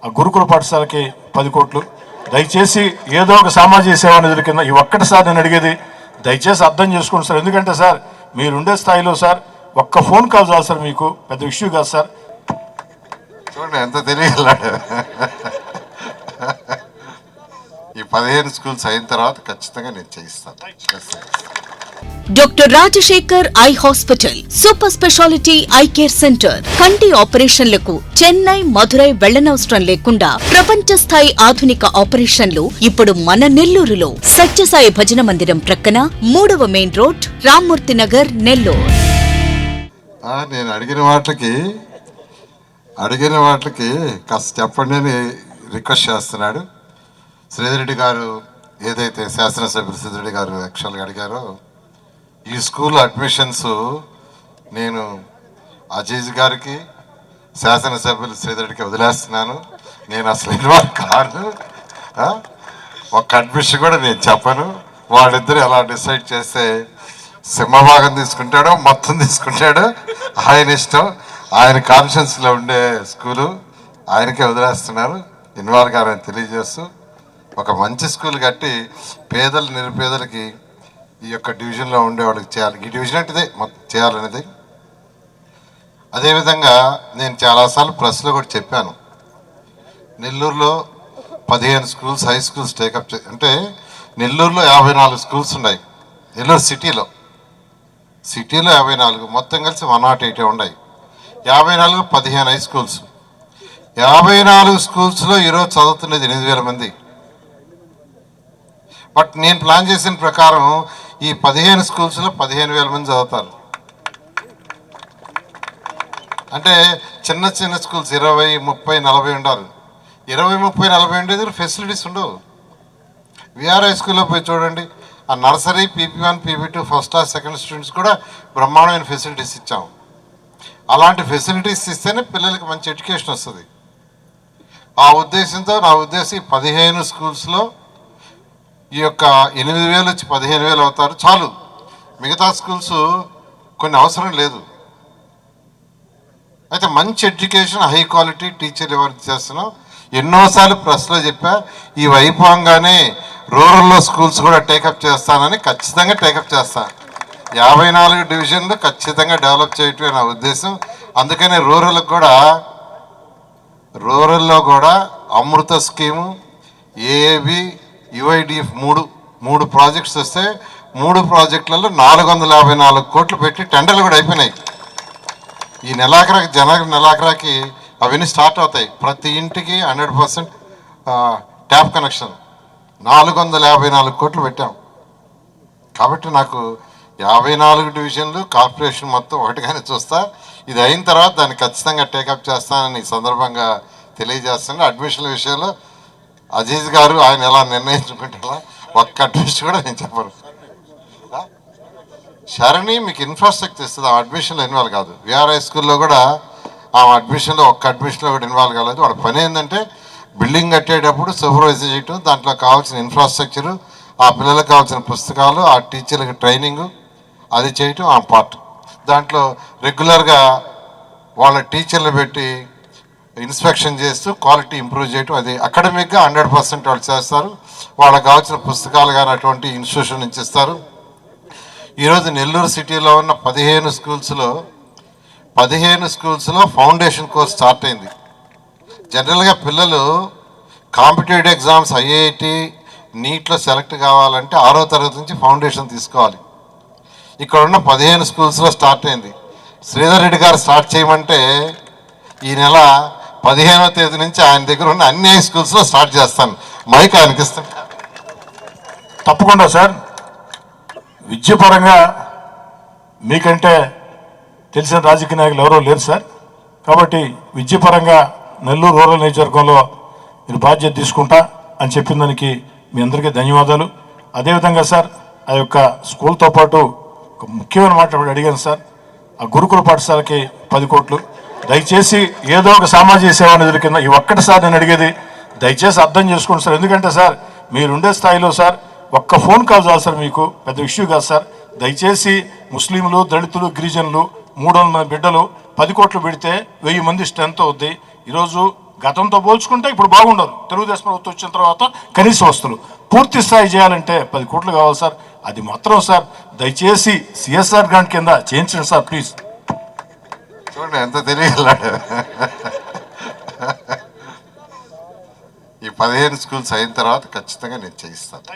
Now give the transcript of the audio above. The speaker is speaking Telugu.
ఆ గురుకుల పాఠశాలకి 10 కోట్లు. దయచేసి ఏదో ఒక సామాజిక సేవ నిధుల కింద ఈ ఒక్కటి సార్ నేను అడిగేది, దయచేసి అర్థం చేసుకోండి సార్. ఎందుకంటే సార్ మీరుండే స్థాయిలో సార్ ఒక్క ఫోన్ కాల్ చాలు సార్, మీకు పెద్ద ఇష్యూ కాదు సార్. చూడండి ఎంత తెలియలాడు. ఈ 15 స్కూల్స్ అయిన తర్వాత ఖచ్చితంగా నేను చేయిస్తాను. Doctor Rajasekhar eye hospital super speciality eye care centre. కంటి ఆపరేషన్లకు చెన్నై, మధురై వెళ్లనవసరం లేకుండా ప్రపంచ స్థాయి ఆధునిక ఆపరేషన్లు ఇప్పుడు మన నెల్లూరులో. సత్యసాయి భజన మందిరం ప్రక్కన 3వ మెయిన్ రోడ్, రామ్మూర్తి నగర్, నెల్లూరు. నేను అడిగిన వాటికి కాస్త చెప్పండి అని రిక్వెస్ట్ చేస్తున్నాడు శ్రీధర్ రెడ్డి గారు. ఏదైతే శాసనసభ్యులు శ్రీధర్ రెడ్డి గారు యాక్చువల్గా అడిగారో, ఈ స్కూల్ అడ్మిషన్స్ నేను అజీజ్ గారికి, శాసనసభ్యులు శ్రీధర్ రెడ్డికి వదిలేస్తున్నాను. నేను అసలు ఇన్వాల్వ్ కాను. ఒక్క అడ్మిషన్ కూడా నేను చెప్పను. వాళ్ళిద్దరు ఎలా డిసైడ్ చేస్తే సింహభాగం తీసుకుంటాడో మొత్తం తీసుకుంటాడో ఆయన ఇష్టం. ఆయన కాన్షియన్స్లో ఉండే స్కూలు ఆయనకే వదిలేస్తున్నారు. ఇన్వాల్వ్ కావాలని తెలియజేస్తూ ఒక మంచి స్కూల్ కట్టి పేదలు నిరుపేదలకి ఈ యొక్క డివిజన్లో ఉండే వాళ్ళకి చేయాలి. ఈ డివిజన్ అంటే చేయాలనేది. అదేవిధంగా నేను చాలాసార్లు ప్రెస్లో కూడా చెప్పాను, నెల్లూరులో 15 స్కూల్స్ హై స్కూల్స్ టేకప్ అంటే నెల్లూరులో 54 స్కూల్స్ ఉన్నాయి. నెల్లూరు సిటీలో 54, మొత్తం కలిసి 108 ఉన్నాయి. 54 15 హై స్కూల్స్. 54 స్కూల్స్లో ఈరోజు చదువుతున్నది 8,000 మంది. బట్ నేను ప్లాన్ చేసిన ప్రకారం ఈ 15 స్కూల్స్లో 15,000 మంది చదువుతారు. అంటే చిన్న చిన్న స్కూల్స్ 20, 30, 40 ఉండాలి. 20, 30, 40 ఉండేది ఫెసిలిటీస్ ఉండవు. విఆర్ హై స్కూల్లో పోయి చూడండి, ఆ nursery, PP1, PP2 first class second students కూడా బ్రహ్మాండమైన ఫెసిలిటీస్ ఇచ్చాము. అలాంటి ఫెసిలిటీస్ ఇస్తేనే పిల్లలకి మంచి ఎడ్యుకేషన్ వస్తుంది. ఆ ఉద్దేశంతో నా ఉద్దేశం 15 స్కూల్స్లో ఈ యొక్క 8,000 వచ్చి 15,000 అవుతారు చాలు. మిగతా స్కూల్స్ కొన్ని అవసరం లేదు. అయితే మంచి ఎడ్యుకేషన్, హై క్వాలిటీ టీచర్ ఎవరు చేస్తున్నాం. ఎన్నోసార్లు ప్రెస్లో చెప్పా, ఈ వైభవంగానే రూరల్లో స్కూల్స్ కూడా టేకప్ చేస్తానని. ఖచ్చితంగా టేకప్ చేస్తాను. 54 డివిజన్లు ఖచ్చితంగా డెవలప్ చేయటమే నా ఉద్దేశం. అందుకని రూరల్లో కూడా అమృత స్కీము, ఏఏబి, UIDF 3 ప్రాజెక్ట్స్ వస్తే 3 ప్రాజెక్టులలో 454 కోట్లు పెట్టి టెండర్లు కూడా అయిపోయినాయి. ఈ నెలాఖరాకి అవన్నీ స్టార్ట్ అవుతాయి. ప్రతి ఇంటికి 100% ట్యాప్ కనెక్షన్ 454 కోట్లు పెట్టాం. కాబట్టి నాకు 54 డివిజన్లు కార్పొరేషన్ మొత్తం ఒకటిగానే చూస్తా. ఇది అయిన తర్వాత దాన్ని ఖచ్చితంగా టేకప్ చేస్తానని ఈ సందర్భంగా తెలియజేస్తాను. అడ్మిషన్ల విషయంలో అజీజ్ గారు ఆయన ఎలా నిర్ణయించుకుంటారా, ఒక్క అడ్మిషన్ కూడా నేను చెప్పను. శరణి మీకు ఇన్ఫ్రాస్ట్రక్చర్ ఇస్తుంది, ఆ అడ్మిషన్లో ఇన్వాల్వ్ కాదు. విఆర్ హై స్కూల్లో కూడా ఆ అడ్మిషన్లో ఒక్క అడ్మిషన్లో కూడా ఇన్వాల్వ్ కాలేదు. వాడి పని ఏంటంటే బిల్డింగ్ కట్టేటప్పుడు సూపర్వైజ్ చేయటం, దాంట్లో కావాల్సిన ఇన్ఫ్రాస్ట్రక్చరు, ఆ పిల్లలకు కావాల్సిన పుస్తకాలు, ఆ టీచర్లకు ట్రైనింగు అది చేయటం ఆ పార్ట్. దాంట్లో రెగ్యులర్గా వాళ్ళ టీచర్లు పెట్టి ఇన్స్పెక్షన్ చేస్తూ క్వాలిటీ ఇంప్రూవ్ చేయటం, అది అకాడమిక్గా 100% వాళ్ళు చేస్తారు. వాళ్ళకి కావాల్సిన పుస్తకాలు కానీ అటువంటి ఇన్స్టిట్యూషన్ నుంచి ఇస్తారు. ఈరోజు నెల్లూరు సిటీలో ఉన్న 15 స్కూల్స్లో ఫౌండేషన్ కోర్స్ స్టార్ట్ అయింది. జనరల్గా పిల్లలు కాంపిటేటివ్ ఎగ్జామ్స్, IIT, నీట్లో సెలెక్ట్ కావాలంటే 6వ తరగతి నుంచి ఫౌండేషన్ తీసుకోవాలి. ఇక్కడ ఉన్న 15 స్కూల్స్లో స్టార్ట్ అయింది. శ్రీధర్ రెడ్డి గారు స్టార్ట్ చేయమంటే ఈ నెల 15వ తేదీ నుంచి ఆయన దగ్గర ఉన్న అన్ని స్కూల్స్లో స్టార్ట్ చేస్తాను. మైక్ ఆయనకి ఇస్తాను. తప్పకుండా సార్. విద్యపరంగా మీకంటే తెలిసిన రాజకీయ నాయకులు ఎవరో లేరు సార్. కాబట్టి విద్యపరంగా నెల్లూరు రూరల్ నియోజకవర్గంలో మీరు బాధ్యత తీసుకుంటా అని చెప్పిన దానికి మీ అందరికీ ధన్యవాదాలు. అదేవిధంగా సార్ ఆ యొక్క స్కూల్తో పాటు ఒక ముఖ్యమైన మాట అడిగాను సార్, ఆ గురుకుల పాఠశాలకి 10 కోట్లు. దయచేసి ఏదో ఒక సామాజిక సేవా నిధుల కింద ఈ ఒక్కటి సార్ నేను అడిగేది, దయచేసి అర్థం చేసుకోండి సార్. ఎందుకంటే సార్ మీరుండే స్థాయిలో సార్ ఒక్క ఫోన్ కాల్ చాలు సార్, మీకు పెద్ద ఇష్యూ కాదు సార్. దయచేసి ముస్లింలు, దళితులు, గిరిజనులు 300 మంది బిడ్డలు 10 కోట్లు పెడితే 1000 మంది స్ట్రెంత్ అవుద్ది. ఈరోజు గతంతో పోల్చుకుంటే ఇప్పుడు బాగుండదు. తెలుగుదేశం ప్రభుత్వం వచ్చిన తర్వాత కనీస వస్తువులు పూర్తి స్థాయి చేయాలంటే 10 కోట్లు కావాలి సార్. అది మాత్రం సార్ దయచేసి సిఎస్ఆర్ గ్రాంట్ కింద చేయించండి సార్ ప్లీజ్. చూడండి ఎంత తెలియలాడు. ఈ 15 స్కూల్స్ అయిన తర్వాత ఖచ్చితంగా నేను చేయిస్తాను.